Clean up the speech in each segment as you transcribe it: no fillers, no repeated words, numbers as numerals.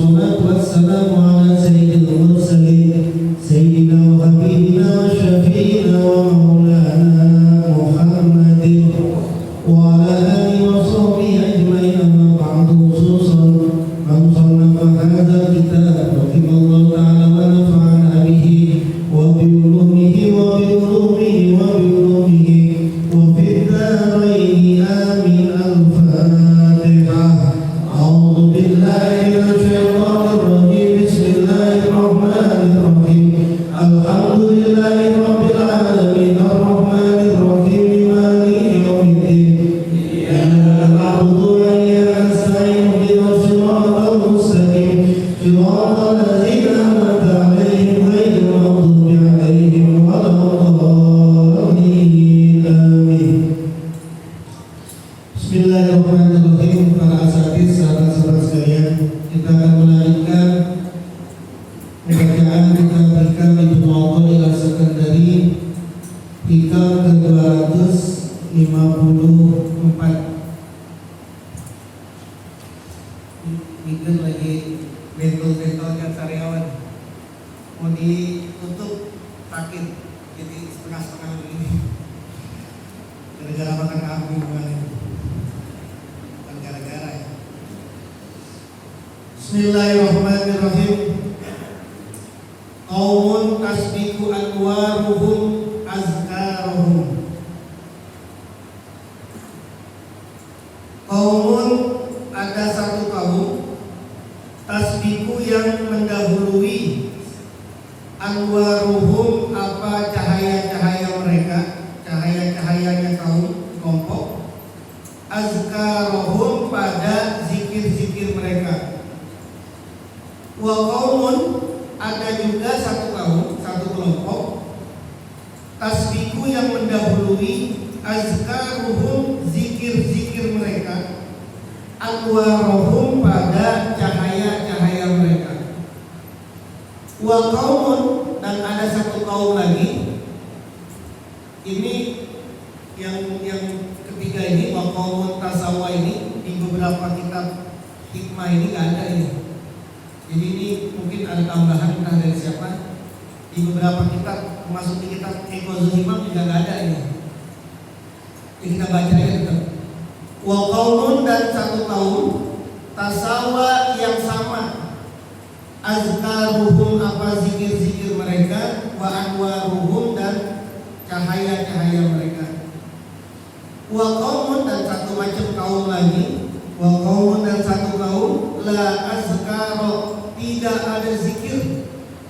wassalatu wassalamu ala sayyidil mursalin sayyidina wa habibina wa syafi'ina wa maulana Muhammadin wa ala alihi wa sahbihi ajma'in amma ba'du khususan man sannafa hadzal kitab rahimallahu ta'ala wa nafa'ana bihi wa bi ulumihi wa bi ulumihi wa bi ulumihi wa fid dharain amin al-fatihah. A'udzu billahi minasy syaithanir rajim. Bismillahirrahmanirrahim. Alhamdulillahi rabbil alamin arrahmanir rahim maliki yaumiddin. Iyyaka na'budu wa iyyaka nasta'in ihdinas siratal mustaqim siratal ladzina an'amta 'alaihim ghairil maghdubi 'alaihim waladdallin. Amin. Bismillahirrahmanirrahim. Para asatidz, sahabat-sahabat sekalian, kita akan melanjutkan pembacaan kitab Hikam Ibnu Athaillah As-Sakandari, hikam ke-254. Mungkin lagi bentol-bentolnya karyawan mau ditutup sakit, jadi setengah-setengah begini gara-gara makan abu kemarin, bukan gara-gara ya. Bismillahirrahmanirrahim. Qaumun tasbiqu anwaruhum azkaruhum. Qaumun, ada satu kaum, tasbiqu yang mendahului, anwaruhum apa cahaya-cahaya mereka, cahaya-cahayanya kaum kelompok, azkaruhum pada zikir-zikir mereka. Wa qaumun, ada juga satu kaum, satu kelompok, tasbiqu yang mendahului, azkaruhum zikir-zikir mereka, anwaruhum pada cahaya-cahaya mereka. Wa qaumun, dan ada satu kaum lagi, ini yang ketiga ini, wa qaumun tasawwa ini di beberapa kitab hikmah ini nggak ada ini. Jadi ini mungkin ada tambahan entah dari siapa. Di beberapa kitab, termasuk di kitab Iqazul Himam juga nggak ada ini. Jadi kita baca ya tetap. Wa qaumun, dan satu kaum, tasawwa yang sama, azkaruhum apa zikir-zikir mereka, wa anwaruhum dan cahaya-cahaya mereka. Wa qaumun, dan satu macam kaum lagi, wa qaumun, dan satu kaum, la azkara, tidak ada zikir,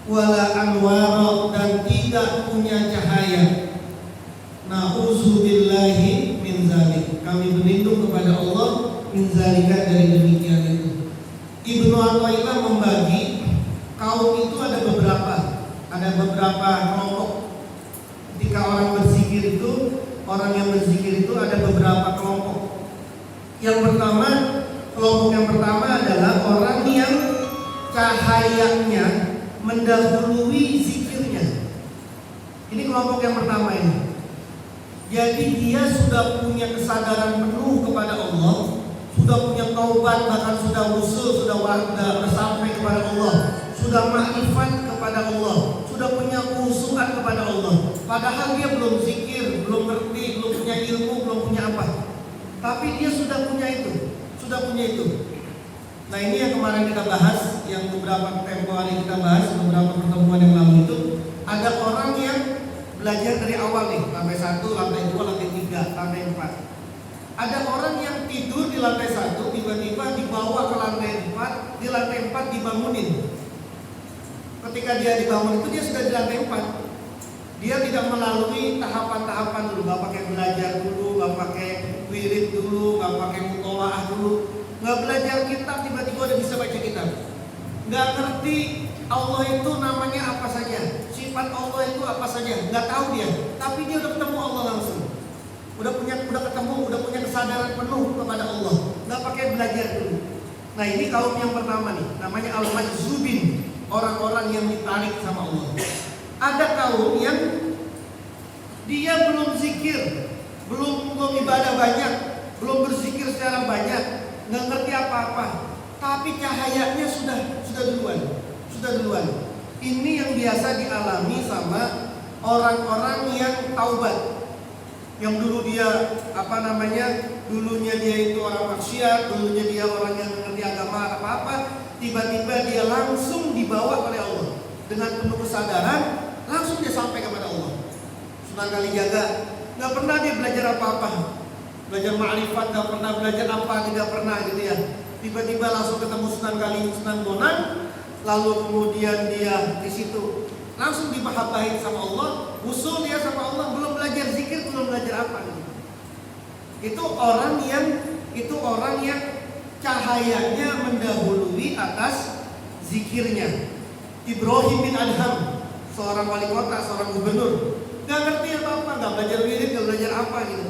wala anwara, dan tidak punya cahaya. Na'udzubillahi min zalik, kami berlindung kepada Allah min zalika, dari demikian itu. Ibnu Athaillah membagi kaum itu ada beberapa kelompok. Ketika orang berzikir itu, orang yang berzikir itu ada beberapa kelompok. Yang pertama, kelompok yang pertama adalah orang yang cahayanya mendahului zikirnya. Ini kelompok yang pertama ini. Jadi dia sudah punya kesadaran penuh kepada Allah, sudah punya taubat, bahkan sudah usul, sudah sampai kepada Allah, sudah makrifat kepada Allah, sudah punya khusyuan kepada Allah. Padahal dia belum zikir, belum ngerti, belum punya ilmu, belum punya apa. Tapi dia sudah punya itu, Nah ini yang kemarin kita bahas, yang beberapa tempo hari kita bahas, beberapa pertemuan yang lalu itu, ada orang yang belajar dari awal nih, lantai 1, lantai 2, lantai 3, lantai 4. Ada orang yang tidur di lantai 1, tiba-tiba dibawa ke lantai 4, di lantai 4 dibangunin. Ketika dia dibangun itu dia sudah di lantai 4. Dia tidak melalui tahapan-tahapan dulu, gak pakai belajar dulu, gak pakai wirid dulu, gak pakai mutolaah dulu, gak belajar kitab, tiba-tiba udah bisa baca kitab. Gak ngerti Allah itu namanya apa saja, sifat Allah itu apa saja, gak tahu dia. Tapi dia udah ketemu Allah langsung, udah punya kesadaran penuh kepada Allah, gak pakai belajar dulu. Nah ini kaum yang pertama nih, namanya al-majzubin, orang-orang yang ditarik sama Allah. Ada kaum yang dia belum zikir, belum ibadah banyak, belum berzikir secara banyak, nggak ngerti apa-apa, tapi cahayanya sudah sudah duluan. Ini yang biasa dialami sama orang-orang yang taubat. Yang dulu dia dulunya dia itu orang maksiat, dulunya dia orang yang mengerti agama apa-apa, tiba-tiba dia langsung dibawa oleh Allah dengan penuh kesadaran, langsung dia sampai kepada Allah. Sunan Kalijaga nggak pernah dia belajar apa-apa, belajar ma'rifat nggak pernah, belajar apa tidak pernah gitu ya. Tiba-tiba langsung ketemu Sunan Bonang, lalu kemudian dia di situ langsung dimahabbahin sama Allah, usul dia sama Allah, belum belajar zikir, belum belajar apa gitu. Itu orang yang cahayanya mendahului atas zikirnya. Ibrahim bin Adham, seorang wali kota, seorang gubernur, gak ngerti apa-apa, gak belajar wirid, gak belajar apa gitu.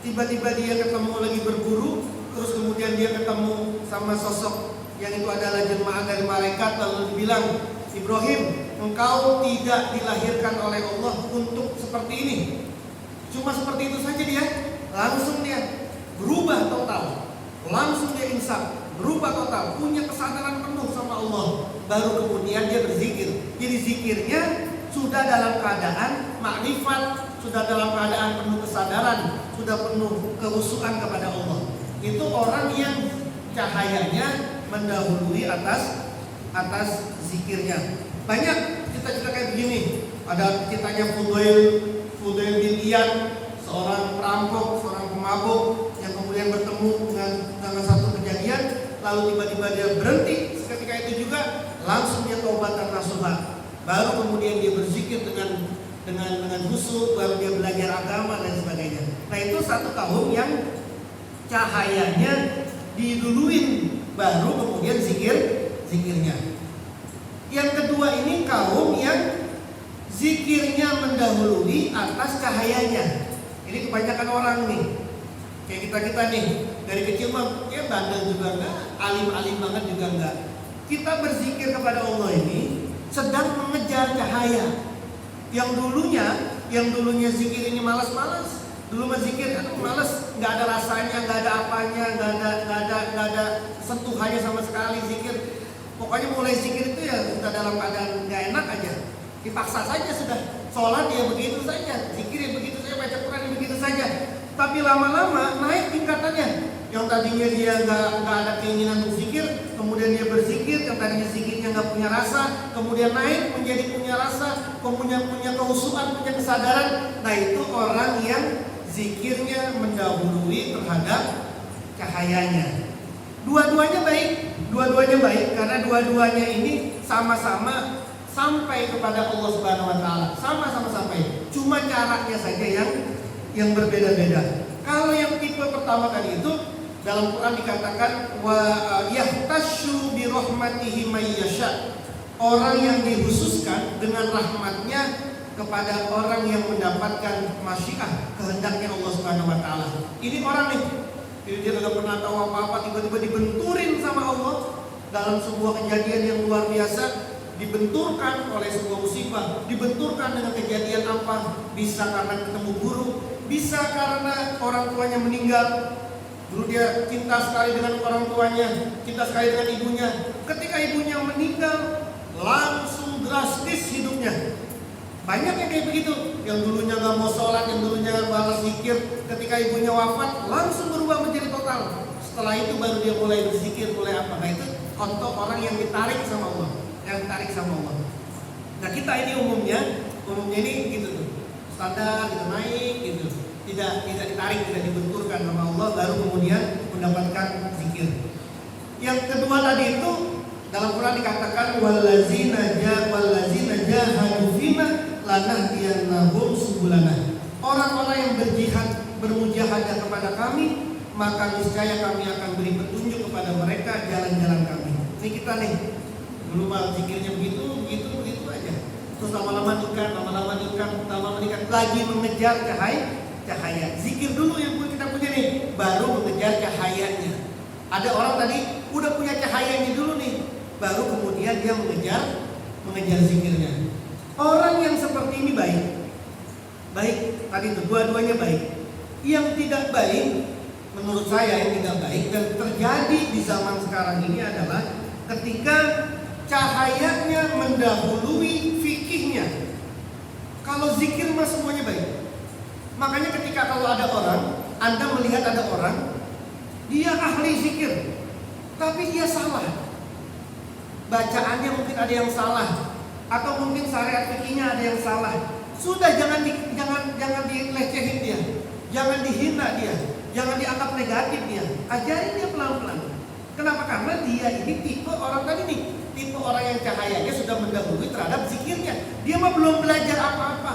Tiba-tiba dia ketemu lagi berburu, terus kemudian dia ketemu sama sosok yang itu adalah jemaah dari malaikat, lalu dibilang, Ibrahim, engkau tidak dilahirkan oleh Allah untuk seperti ini. Cuma seperti itu saja dia, langsung dia berubah total, langsung dia insaf, berubah total, punya kesadaran penuh sama Allah. Baru kemudian dia berzikir. Jadi zikirnya sudah dalam keadaan makrifat, sudah dalam keadaan penuh kesadaran, sudah penuh kehusukan kepada Allah. Itu orang yang cahayanya mendahului atas zikirnya. Banyak cerita-cerita kayak begini. Ada ceritanya Fudail bin Iyad, seorang perampok, seorang pemabuk yang kemudian bertemu dengan satu kejadian, lalu tiba-tiba dia berhenti. Seketika itu juga langsung dia taubat dan nasuha. Baru kemudian dia berzikir dengan khusyuk, baru dia belajar agama dan sebagainya. Nah, itu satu kaum yang cahayanya diduluin, baru kemudian zikirnya. Yang kedua ini kaum yang zikirnya mendahului atas cahayanya. Ini kebanyakan orang nih, kayak kita nih, dari kecil mah ya bandel juga enggak, alim-alim banget juga enggak. Kita berzikir kepada Allah ini sedang mengejar cahaya. Yang dulunya zikir ini malas-malas. Dulu mah zikir malas, nggak ada rasanya, nggak ada apanya, nggak ada sentuhannya sama sekali zikir. Pokoknya mulai zikir itu ya sudah dalam keadaan nggak enak aja, dipaksa saja sudah. Sholat ya begitu saja, zikir ya begitu saja, baca Quran ya begitu saja. Tapi lama-lama naik tingkatannya. Yang tadinya dia nggak ada keinginan untuk zikir, kemudian dia berzikir. Yang tadinya zikirnya nggak punya rasa, kemudian naik menjadi punya rasa, punya kehusuan, punya kesadaran. Nah, itu orang yang zikirnya mendahului terhadap cahayanya. Dua-duanya baik karena dua-duanya ini sama-sama sampai kepada Allah Subhanahu wa taala. Sama-sama sampai. Cuma caranya saja yang berbeda-beda. Kalau yang tipe pertama tadi itu dalam Quran dikatakan wa yahtasyu bi rahmatihi may yasha. Orang yang dikhususkan dengan rahmatnya kepada orang yang mendapatkan masyiah, kehendaknya Allah Subhanahu wa taala. Ini orang nih, dia tidak pernah tahu apa-apa, tiba-tiba dibenturin sama Allah dalam sebuah kejadian yang luar biasa, dibenturkan oleh sebuah musibah, dibenturkan dengan kejadian apa? Bisa karena ketemu guru, bisa karena orang tuanya meninggal. Dulu dia cinta sekali dengan orang tuanya, cinta sekali dengan ibunya. Ketika ibunya meninggal, langsung drastis hidupnya. Banyak yang kayak begitu, yang dulunya gak mau sholat, yang dulunya balas zikir, ketika ibunya wafat langsung berubah menjadi total. Setelah itu baru dia mulai berzikir, mulai apa. Nah, itu contoh orang yang ditarik sama Allah, Nah, kita ini umumnya ini gitu tuh, standar gitu, naik gitu, tidak ditarik, tidak dibenturkan sama Allah, baru kemudian mendapatkan zikir. Yang kedua tadi itu dalam Quran dikatakan wallazina jahadu fina lanahdiyannahum subulana. Orang-orang yang bermujahadah kepada kami, maka niscaya kami akan beri petunjuk kepada mereka jalan-jalan kami. Ini kita nih, dulu mal zikirnya begitu aja. Terus lama-lama nikah, lagi mengejar cahaya. Zikir dulu yang kita punya nih, baru mengejar cahayanya. Ada orang tadi udah punya cahayanya dulu nih, baru kemudian dia mengejar zikirnya. Orang yang seperti ini baik tadi itu dua-duanya baik. Yang tidak baik, menurut saya yang tidak baik dan terjadi di zaman sekarang ini adalah ketika cahayanya mendahului fikihnya. Kalau zikir mah semuanya baik. Makanya ketika kalau ada orang, Anda melihat ada orang, dia ahli zikir, tapi dia salah. Bacaannya mungkin ada yang salah, atau mungkin syariat fikihnya ada yang salah. Sudah jangan dilecehin dia, jangan dihina dia, jangan dianggap negatif dia. Ajarin dia pelan-pelan. Kenapa? Karena dia ini tipe orang tadi nih, tipe orang yang cahayanya sudah mendahului terhadap zikirnya. Dia mah belum belajar apa-apa,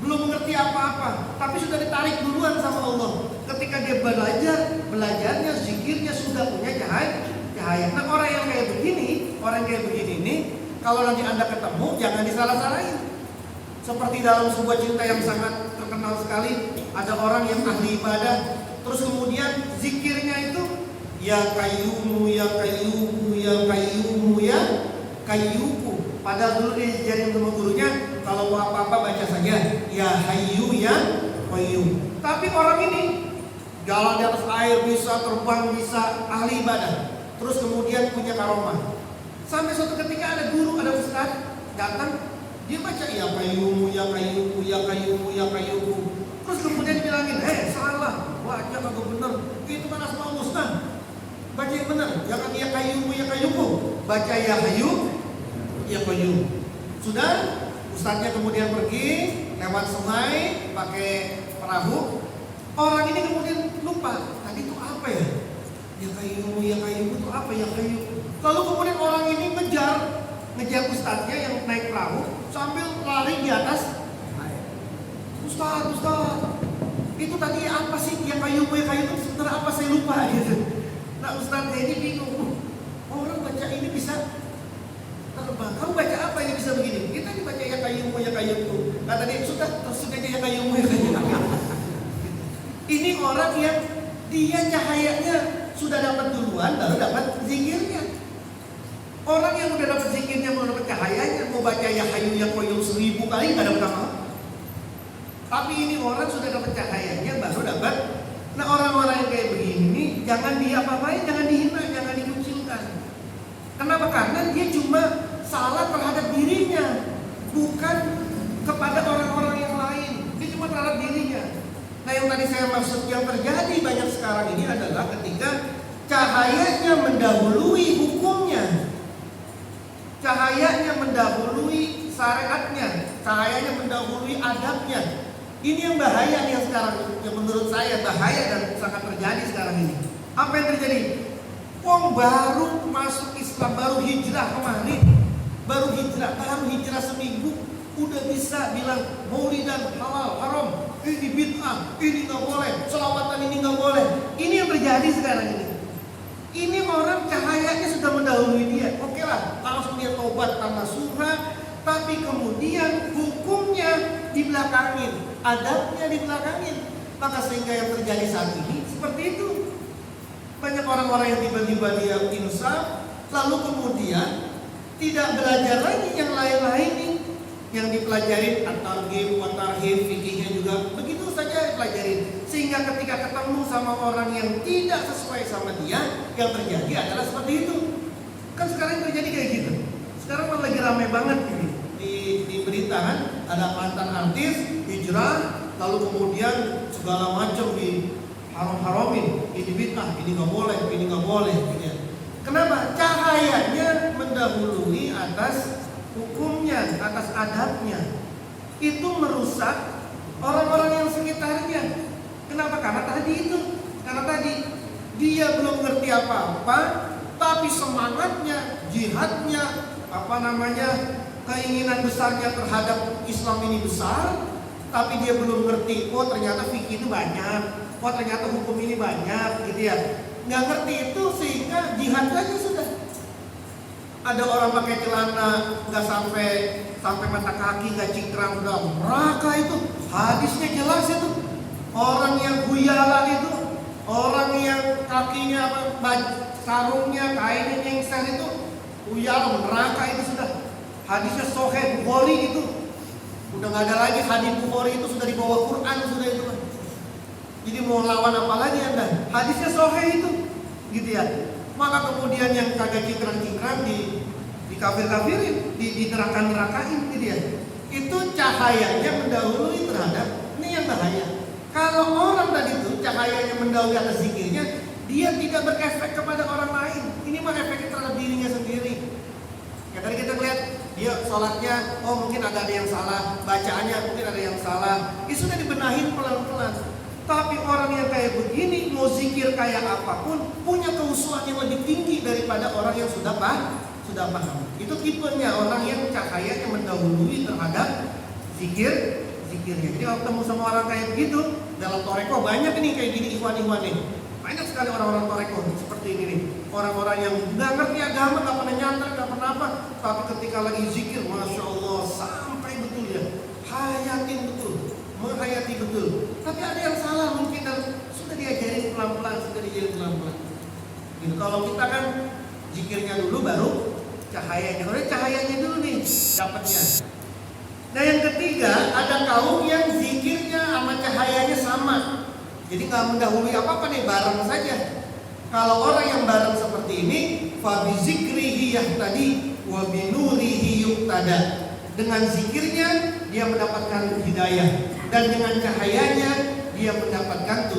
belum mengerti apa-apa, tapi sudah ditarik duluan sama Allah. Ketika dia belajarnya, zikirnya sudah punya cahaya. Nah orang yang kayak begini ini, kalau nanti Anda ketemu, jangan disalah-salahin. Seperti dalam sebuah cerita yang sangat terkenal sekali, ada orang yang ahli ibadah, terus kemudian zikirnya itu ya kayyumu ya kayyumu ya kayyumu ya kayyuku. Padahal dulu dia diajarin sama gurunya, kalau mau apa-apa baca saja ya hayyu ya qayyum. Tapi orang ini jalan di atas air bisa, terbang bisa, ahli ibadah, terus kemudian punya karomah. Sampai suatu ketika ada guru, ada ustaz datang, dia baca ya qayyumu ya qayyumu ya qayyumu ya qayyumu. Terus kemudian bilangin, salah, baca kagak bener, itu kan asmaul husna. Baca yang benar, jangan ya qayyumu ya qayyumu, baca ya hayyu ya qayyum. Sudah, ustaznya kemudian pergi lewat sungai pakai perahu. Orang ini kemudian lupa, tadi itu apa ya? Ya qayyumu ya qayyum itu apa ya qayyum? Lalu kemudian orang ini ngejar ustaznya yang naik perahu sambil lari di atas air. Ustaz, itu tadi apa sih ya qayyumu ya qayyum itu sebenarnya apa, saya lupa gitu. Nah ustaznya ini bingung, orang baca ini bisa terbang, kamu baca apa ini bisa begini? Kita dibaca ya qayyumu ya qayyum. Kata dia, sudah aja ya qayyumu ya qayyum. Ini orang yang dia cahayanya sudah dapat duluan, baru dapat zikirnya. Orang yang udah dapat zikirnya, mau dapat cahayanya, mau baca ya hayyu ya qayyum 1000 kali nggak dapat apa. Tapi ini orang sudah dapat cahayanya, baru dapat. Nah orang-orang yang kayak begini, jangan diapa-apain, jangan dihina, jangan dikucilkan. Kenapa? Karena dia cuma salah terhadap dirinya, bukan kepada orang-orang yang lain. Dia cuma terhadap dirinya. Nah yang tadi saya maksud yang terjadi banyak sekarang ini adalah ketika cahayanya mendahului hukumnya, cahayanya mendahului syariatnya, cahayanya mendahului adabnya. Ini yang bahaya nih yang sekarang, yang menurut saya bahaya dan sangat terjadi sekarang ini. Apa yang terjadi? Wong baru masuk Islam, baru hijrah kemarin, baru hijrah seminggu, udah bisa bilang maulidan halal, haram, ini bid'ah, ini nggak boleh, selawatan ini nggak boleh. Ini yang terjadi sekarang ini. Ini orang cahayanya sudah mendahului dia. Oke lah, langsung dia tobat tanpa surah, tapi kemudian hukumnya dibelakangin, adabnya dibelakangin. Maka sehingga yang terjadi saat ini seperti itu. Banyak orang-orang yang tiba-tiba dia insaf, lalu kemudian tidak belajar lagi yang lain-lain nih. Yang dipelajarin at-targhib wa tarhib, fikihnya juga begitu saja dipelajarin. Sehingga ketika ketemu sama orang yang tidak sesuai sama dia, yang terjadi adalah seperti itu. Kan sekarang terjadi kayak gitu. Sekarang malah lagi ramai banget ini di berita kan, ada mantan artis hijrah, lalu kemudian segala macam di haram-haramin, ini bid'ah, ini nggak boleh, gitu ya. Kenapa? Cahayanya mendahului atas hukumnya, atas adabnya. Itu merusak orang-orang yang sekitarnya. Kenapa? Karena tadi dia belum ngerti apa-apa, tapi semangatnya, jihadnya, keinginan besarnya terhadap Islam ini besar, tapi dia belum ngerti. Oh ternyata fikih itu banyak, oh ternyata hukum ini banyak, gitu ya. Nggak ngerti itu sehingga jihad aja sudah. Ada orang pakai celana nggak sampai mata kaki, nggak cingkrang, udah neraka itu. Hadisnya jelas itu. Orang yang guyalan itu, orang yang kakinya sarungnya, kainnya nyengser itu, guyalan neraka itu sudah. Hadisnya Sahih Bukhari itu. Udah nggak ada lagi hadis Bukhari itu, sudah di bawah Quran sudah itu. Jadi mau lawan apa lagi Anda? Hadisnya Sahih itu, gitu ya. Maka kemudian yang kagak cingkrang-cingkrang dikafir-kafirin, di neraka-nerakain gitu ya. Itu cahayanya mendahului terhadap, ini yang bahaya. Kalau orang tadi itu cahayanya mendahului atas zikirnya, dia tidak berefek kepada orang lain. Ini mah efeknya terhadap dirinya sendiri. Ya tadi kita lihat dia sholatnya, oh mungkin ada yang salah, bacaannya mungkin ada yang salah. Itu sudah dibenahin pelan-pelan. Tapi orang yang kayak begini mau zikir kayak apapun punya kehusuan yang lebih tinggi daripada orang yang sudah paham. Itu tipenya orang yang cahayanya mendahului terhadap zikirnya. Jadi kalau ketemu sama orang kayak begitu dalam toreko banyak nih kayak gini ikhwan-ikhwan nih. Banyak sekali orang-orang toreko seperti ini nih. Orang-orang yang nggak ngerti agama, nggak pernah nyantar, nggak pernah apa, tapi ketika lagi zikir, masya Allah sampai betul ya, hayatin betul, menghayati betul. Tapi ada yang salah mungkin dan sudah diajarin pelan-pelan. Gitu. Kalau kita kan zikirnya dulu baru cahayanya. Kalau cahayanya dulu nih dapatnya. Nah yang ketiga ada kaum yang zikirnya sama cahayanya sama. Jadi nggak mendahului apa-apa nih, bareng saja. Kalau orang yang bareng seperti ini, fa bi zikrihi yahtadi wa bi nurihi yuqtada. Dengan zikirnya dia mendapatkan hidayah dan dengan cahayanya dia mendapatkan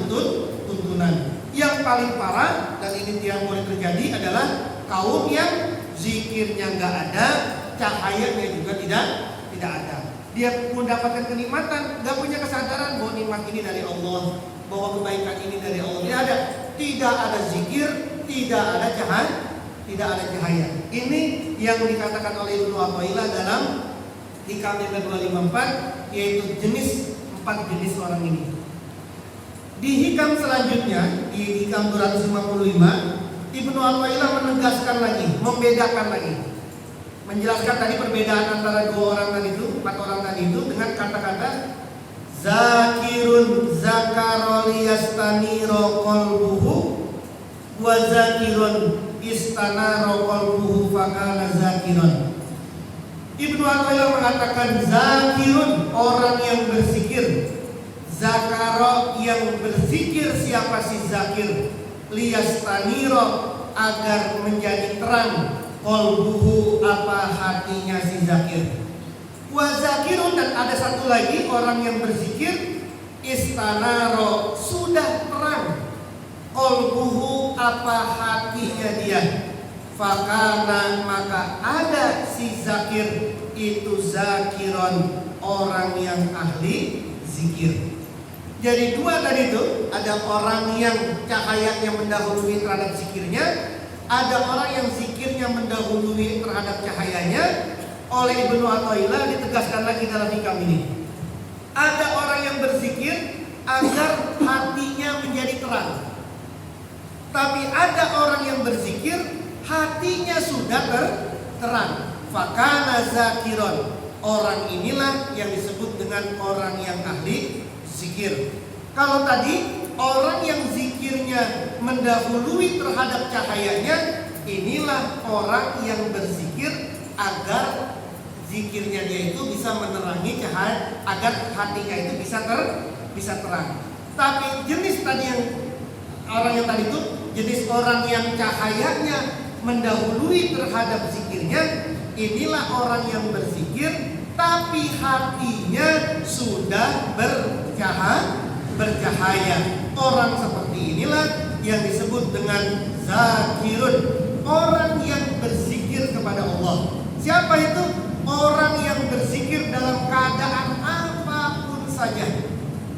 tuntunan. Yang paling parah dan ini yang boleh terjadi adalah kaum yang zikirnya nggak ada, cahayanya juga tidak ada. Dia mendapatkan kenikmatan, nggak punya kesadaran bahwa nikmat ini dari Allah, bahwa kebaikan ini dari Allah. Tidak ada zikir, tidak ada cahaya. Ini yang dikatakan oleh Ibnu Athaillah dalam Hikam 254, yaitu 4 jenis orang ini. Di hikam selanjutnya, di hikam 255, Ibnu Athaillah menegaskan lagi, membedakan lagi, menjelaskan tadi perbedaan antara 4 orang tadi itu dengan kata-kata zakirun zakaroliyastaniru qalbuhu wa zakirun istanaro qalbuhu fakana zakirun. Ibnu Athaillah mengatakan zakirun, orang yang berzikir, zakaro yang berzikir. Siapa si zakir? Liyastaniro, agar menjadi terang, qalbuhu, apa hatinya si zakir. Wa zakirun, dan ada satu lagi orang yang berzikir, istanaro, sudah terang, qalbuhu, apa hatinya dia. Fakana, maka ada si zakir itu zakiron, orang yang ahli zikir. Jadi 2 tadi itu, ada orang yang cahayanya mendahului terhadap zikirnya, ada orang yang zikirnya mendahului terhadap cahayanya. Oleh Ibnu Athaillah ditegaskan lagi dalam hikam ini, ada orang yang berzikir agar hatinya menjadi terang, tapi ada orang yang berzikir hatinya sudah terang. Fakana zakiron, orang inilah yang disebut dengan orang yang ahli zikir. Kalau tadi orang yang zikirnya mendahului terhadap cahayanya, inilah orang yang berzikir agar zikirnya dia itu bisa menerangi cahaya, agar hatinya itu bisa terang. Tapi jenis tadi yang orang yang tadi itu jenis orang yang cahayanya mendahului terhadap zikirnya, inilah orang yang berzikir tapi hatinya sudah bercahaya. Orang seperti inilah yang disebut dengan zakirun, orang yang berzikir kepada Allah. Siapa itu? Orang yang berzikir dalam keadaan apapun saja.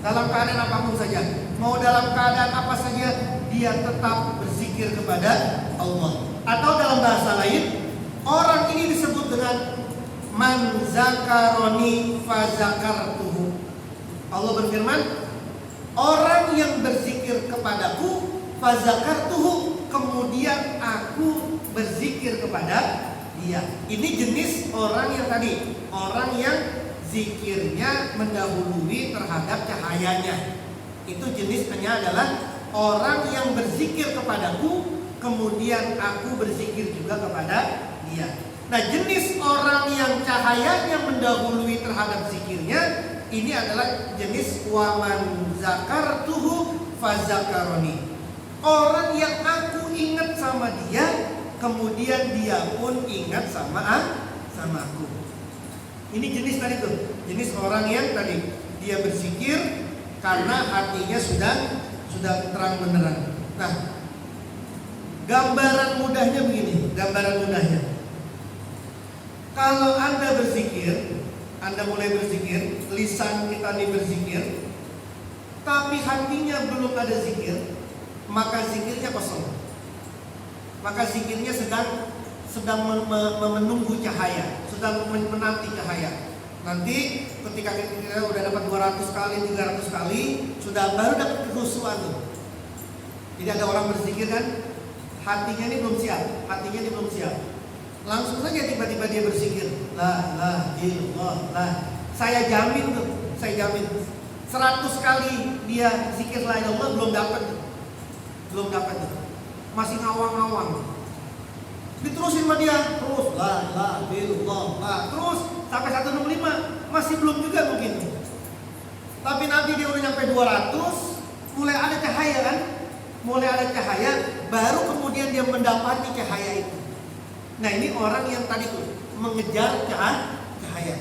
Dalam keadaan apapun saja, mau dalam keadaan apa saja, dia tetap berzikir kepada Allah. Atau dalam bahasa lain, orang ini disebut dengan man zakaroni fazakartuhu. Allah berfirman, orang yang berzikir kepadaku fazakartuhu, kemudian aku berzikir kepada dia. Ini jenis orang yang tadi, orang yang zikirnya mendahului terhadap cahayanya. Itu jenisnya adalah orang yang berzikir kepadaku, kemudian aku berzikir juga kepada dia. Nah, jenis orang yang cahayanya mendahului terhadap zikirnya, ini adalah jenis waman zakartuhu fazakaroni. Orang yang aku ingat sama dia, kemudian dia pun ingat sama aku. Ini jenis tadi tuh, jenis orang yang tadi dia berzikir karena hatinya sudah terang benerang. Nah, gambaran mudahnya begini, gambaran mudahnya. Kalau Anda berzikir, Anda mulai berzikir, lisan kita nih berzikir, tapi hatinya belum ada zikir, maka zikirnya kosong. Maka zikirnya sedang menunggu cahaya, sedang menanti cahaya. Nanti ketika kita udah dapat 200 kali, 300 kali, sudah baru dapat kehusuan tuh. Jadi ada orang berzikir kan, hatinya ini belum siap, langsung saja tiba-tiba dia berzikir, la ilallah, la. Saya jamin 100 kali dia zikir la ilallah belum dapat tuh, masih ngawang-ngawang. Diterusin sama dia terus la ilallah, la, terus sampai 165 masih belum juga mungkin. Tapi nanti dia udah nyampe 200, mulai ada cahaya kan? Baru kemudian dia mendapati cahaya itu. Nah, ini orang yang tadi tuh mengejar cahaya.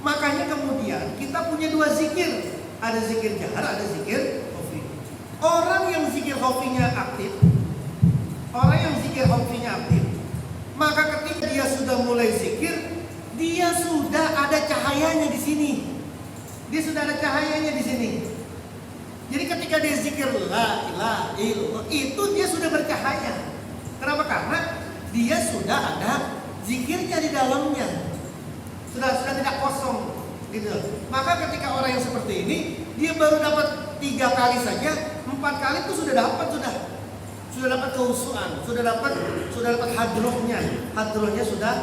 Makanya kemudian kita punya dua zikir, ada zikir jahar, ada zikir khafi. Orang yang zikir khafinya aktif, maka ketika dia sudah mulai zikir, dia sudah ada cahayanya di sini. Jadi ketika dia zikir la ilaha illallah, itu dia sudah bercahaya. Kenapa? Karena dia sudah ada zikirnya di dalamnya. Sudah tidak kosong gitu. Maka ketika orang yang seperti ini, dia baru dapat 3 kali saja, 4 kali itu sudah dapat kehusuan, sudah dapat hadrohnya sudah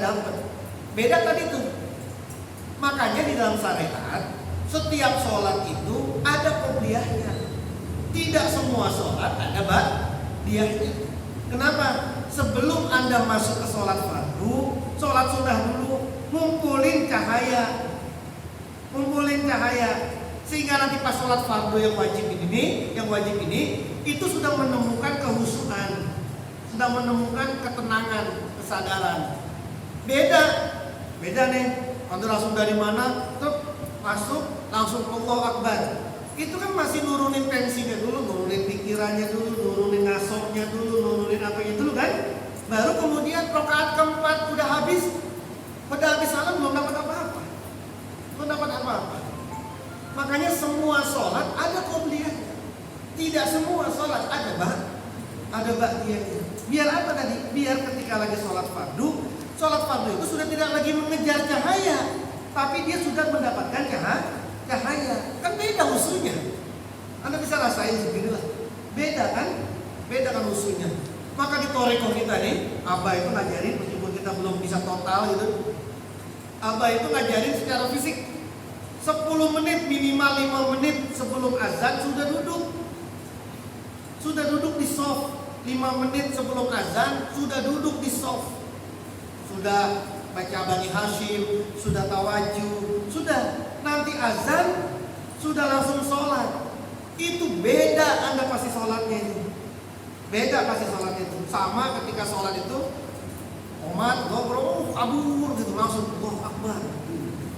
dapat. Beda tadi tuh. Makanya di dalam syariat setiap sholat itu ada qobliyahnya. Tidak semua sholat ada ba'diyahnya. Kenapa? Sebelum Anda masuk ke sholat fardu, sholat sunnah dulu, ngumpulin cahaya, sehingga nanti pas sholat fardu yang wajib ini itu sudah menemukan kehusuan, sudah menemukan ketenangan, kesadaran. Beda nih. Anda langsung dari mana? Masuk langsung Allahu Akbar. Itu kan masih nurunin tensinya dulu, nurunin pikirannya dulu, nurunin ngasoknya dulu, nurunin apanya dulu kan. Baru kemudian rakaat keempat udah habis salam belum dapat apa-apa. Makanya semua sholat ada qobliyahnya. Tidak semua sholat ada ba'diyahnya. Biar apa tadi? Biar ketika lagi sholat fardu itu sudah tidak lagi mengejar cahaya, tapi dia sudah mendapatkan cahaya. Kan beda usulnya. Anda bisa rasain sendiri lah. Beda kan usulnya. Maka di toreko kita nih, Abah itu ngajarin, meskipun kita belum bisa total gitu, Abah itu ngajarin secara fisik 10 menit, minimal 5 menit sebelum azan sudah duduk di soft. 5 menit sebelum azan sudah duduk di soft. Sudah baca Bani Hashim, sudah tawajuh, sudah nanti azan, sudah langsung sholat. Itu beda Anda pasti sholatnya itu. Sama ketika sholat itu, umat ngobrol, kabur gitu, langsung Allahu Akbar.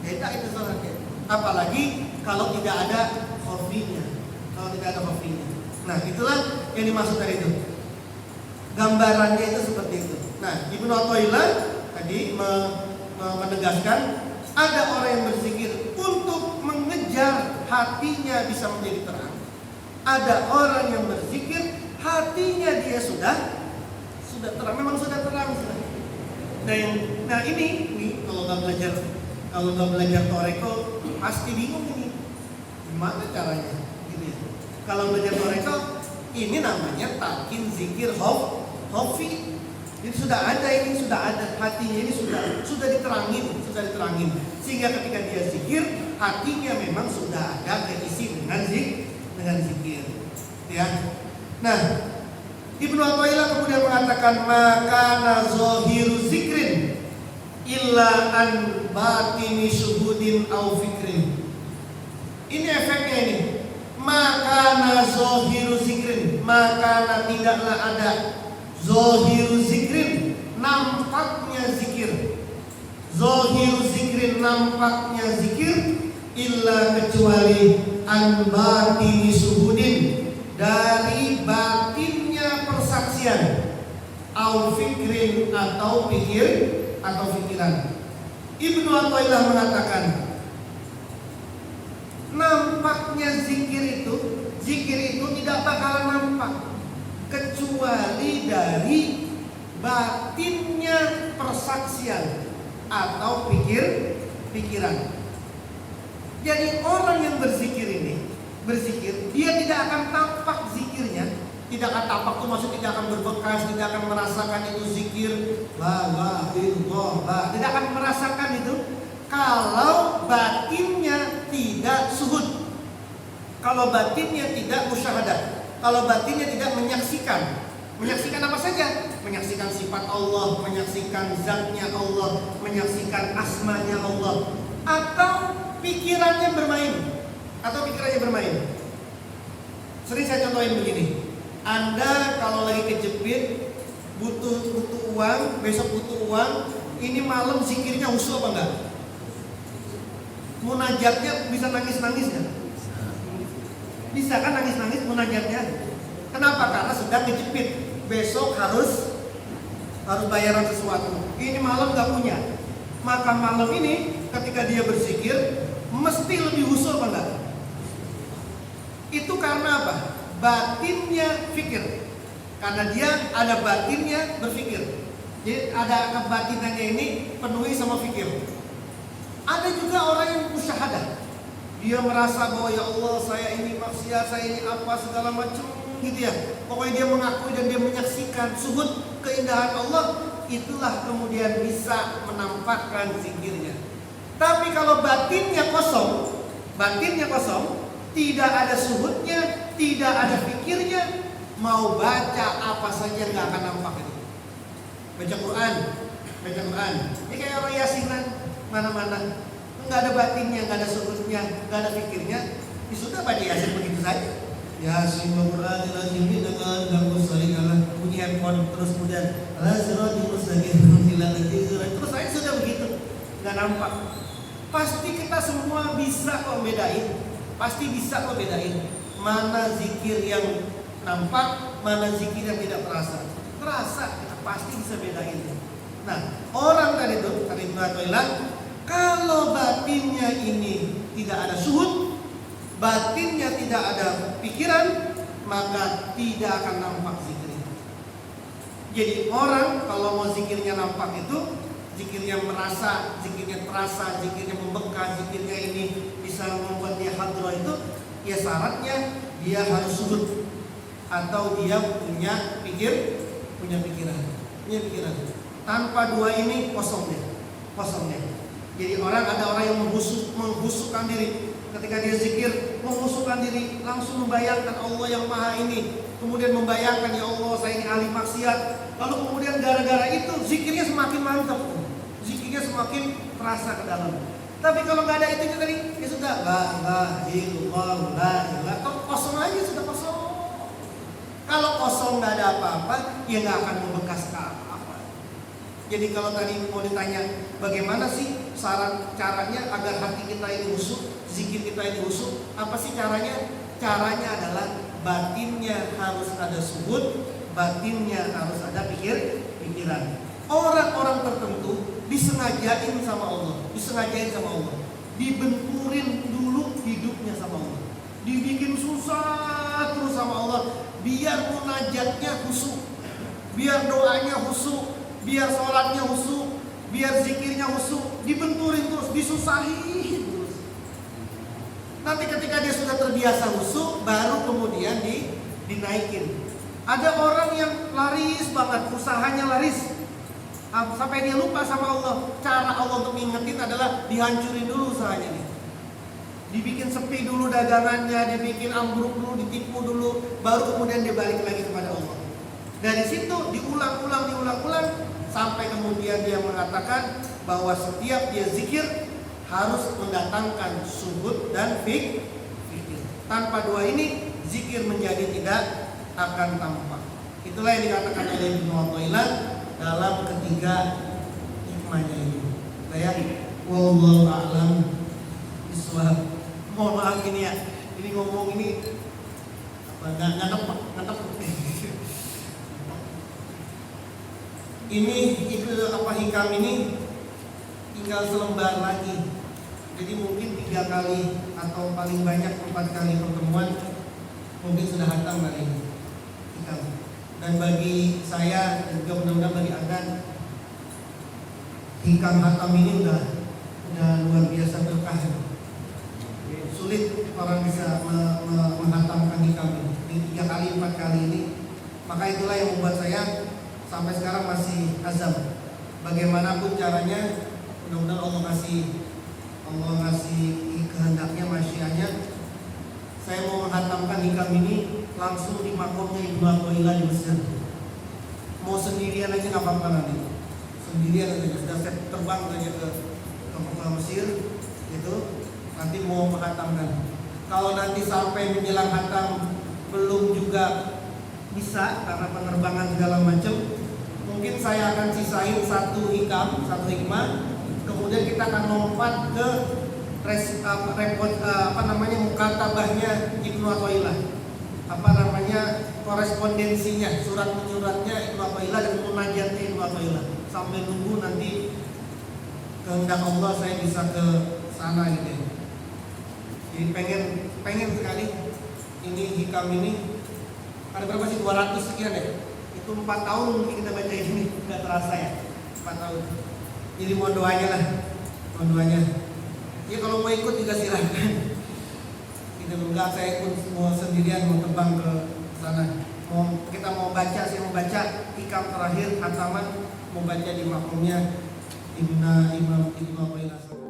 Beda itu sholatnya. Apalagi kalau tidak ada khafinya. Nah, itulah yang dimaksud dari itu. Gambarannya itu seperti itu. Nah, Ibnu Athaillah tadi menegaskan ada orang yang berzikir untuk mengejar hatinya bisa menjadi terang. Ada orang yang berzikir hatinya dia sudah terang, memang sudah terang. Nah ini kalau nggak belajar toreko pasti bingung ini gimana caranya. Gini, kalau belajar toreko ini namanya talqin zikir khafi. Jadi sudah ada hatinya ini sudah diterangin, sehingga ketika dia zikir hatinya memang sudah ada keisi dengan zikir, ya. Nah, Ibnu Athaillah kemudian mengatakan maka zahiru zikrin illa an batini syuhudin au fikrin. Ini efeknya ini. Maka zahiru zikrin, maka tidaklah ada Zohiru zikrin, nampaknya zikir. Zohiru zikrin, nampaknya zikir. Illa kecuali an batini suhudin, dari batinnya persaksian. Au fikrin, atau pikiran. Ibnu Athaillah mengatakan, nampaknya zikir itu tidak bakalan nampak kecuali dari batinnya persaksian atau pikiran. Jadi orang yang berzikir, dia tidak akan tampak zikirnya, tidak akan tampak itu maksud tidak akan berbekas, tidak akan merasakan itu zikir, tidak akan merasakan itu kalau batinnya tidak suhud, kalau batinnya tidak musyahadah, kalau batinnya tidak menyaksikan. Menyaksikan apa saja? Menyaksikan sifat Allah, menyaksikan zatnya Allah, menyaksikan asmanya Allah, atau pikirannya bermain. Sering saya contohin begini. Anda kalau lagi kejepit, butuh uang, besok butuh uang, ini malam zikirnya husu apa enggak? Munajatnya bisa nangis-nangis ya? Bisa kan nangis-nangis munajatnya? Kenapa? Karena sedang kejepit. Besok harus bayaran sesuatu. Ini malam gak punya. Maka malam ini ketika dia berzikir mesti lebih husu apa enggak? Itu karena apa? Batinnya fikir. Karena dia ada batinnya berfikir. Jadi ada kebatinannya ini penuhi sama fikir. Ada juga orang yang musyahadah. Dia merasa bahwa ya Allah, saya ini maksiat, saya ini apa segala macam gitu ya. Pokoknya dia mengakui dan dia menyaksikan suhud keindahan Allah. Itulah kemudian bisa menampakkan zikirnya. Tapi kalau batinnya kosong, tidak ada suhudnya, tidak ada fikirnya, mau baca apa saja nggak akan nampak itu. Baca Quran. Ini kayak orang yasinan mana-mana, nggak ada batinnya, nggak ada suhudnya, nggak ada fikirnya. Ya sudah baca yasin begitu saja. Yasin Quran lazim dengan ganggu salingalah bunyi handphone terus kemudian terus saya sudah begitu, nggak nampak. Pasti kita semua bisa kok bedain, mana zikir yang nampak, mana zikir yang tidak terasa. Kita pasti bisa bedain. Nah, orang tadi itu kalau batinnya ini tidak ada suhud, batinnya tidak ada pikiran, maka tidak akan nampak zikirnya. Jadi orang kalau mau zikirnya nampak itu, zikirnya merasa, zikirnya terasa, zikirnya membekas, zikirnya ini bisa membuat dia hadrah itu, ya syaratnya dia harus suhud atau dia punya pikiran. Tanpa dua ini kosongnya. Jadi ada orang yang menghusukkan diri. Ketika dia zikir, menghusukkan diri, langsung membayangkan Allah yang maha ini. Kemudian membayangkan, ya Allah, saya ini ahli maksiat. Lalu kemudian gara-gara itu zikirnya semakin mantap, zikirnya semakin terasa ke dalam. Tapi kalau nggak ada itu tadi, ya sudah, la ilaha, kosong aja, sudah kosong. Kalau kosong nggak ada apa-apa, ya nggak akan membekas apa-apa. Jadi kalau tadi mau ditanya, bagaimana sih caranya agar hati kita ini khusyuk, zikir kita ini khusyuk? Apa sih caranya? Caranya adalah batinnya harus ada suhud, batinnya harus ada pikiran. Orang-orang tertentu disengajain sama Allah, dibenturin dulu hidupnya sama Allah, dibikin susah terus sama Allah, biar munajatnya khusyuk, biar doanya khusyuk, biar sholatnya khusyuk, biar zikirnya khusyuk, dibenturin terus, disusahin terus. Nanti ketika dia sudah terbiasa khusyuk, baru kemudian dinaikin. Ada orang yang laris banget, usahanya laris, sampai dia lupa sama Allah. Cara Allah untuk mengingetin adalah dihancurin dulu usahanya nih. Dibikin sepi dulu dagangannya, dibikin ambruk dulu, ditipu dulu, baru kemudian dia balik lagi kepada Allah. Dari situ diulang-ulang sampai kemudian dia mengatakan bahwa setiap dia zikir harus mendatangkan suhud dan fikir. Tanpa dua ini zikir menjadi tidak akan tampak. Itulah yang dikatakan oleh Ibnu Athaillah dalam ketiga hikmahnya itu. Ya, wallahu a'lam bishawab. Mohon maaf ini ya, ini ngomong ini nggak ini itu apa hikam ini tinggal selembar lagi. Jadi mungkin 3 kali atau paling banyak 4 kali pertemuan mungkin sudah hatam kali ini hikam. Dan bagi saya dan juga mudah-mudahan bagi Anda, hikam hatam ini udah luar biasa berkah. Sulit orang bisa menghatamkan hikam ini 3 kali 4 kali ini. Maka itulah yang membuat saya sampai sekarang masih azam. Bagaimanapun caranya, mudah-mudahan Allah ngasih kehendaknya, masyianya, saya mau menghatamkan hikam ini langsung di makomnya Ibnu Athaillah di Mesir. Mau sendirian aja nggak apa-apa nanti. Sendirian aja, sudah saya terbang aja ke Mesir gitu. Nanti mau menghatamkan. Kalau nanti sampai menjelang hatam belum juga bisa karena penerbangan segala macam, mungkin saya akan sisain satu hikmah, kemudian kita akan lompat ke mukatabahnya Ibnu Athaillah, korespondensinya, surat menyuratnya Ibnu Athaillah dan munajatnya Ibnu Athaillah, sampai nunggu nanti kehendak Allah saya bisa ke sana gitu ya. Jadi pengen sekali ini hikam ini. Ada berapa sih? 200 sekian ya. Itu 4 tahun mungkin kita baca ini, nggak terasa ya, 4 tahun. Jadi mohon doanya lah, mohon doanya. Ya kalau mau ikut juga silahkan. Kita enggak, saya ikut semua sendirian, mau terbang ke sana. Kita mau baca, saya mau baca hikam terakhir hataman, mau baca di makomnya Ibnu Athaillah.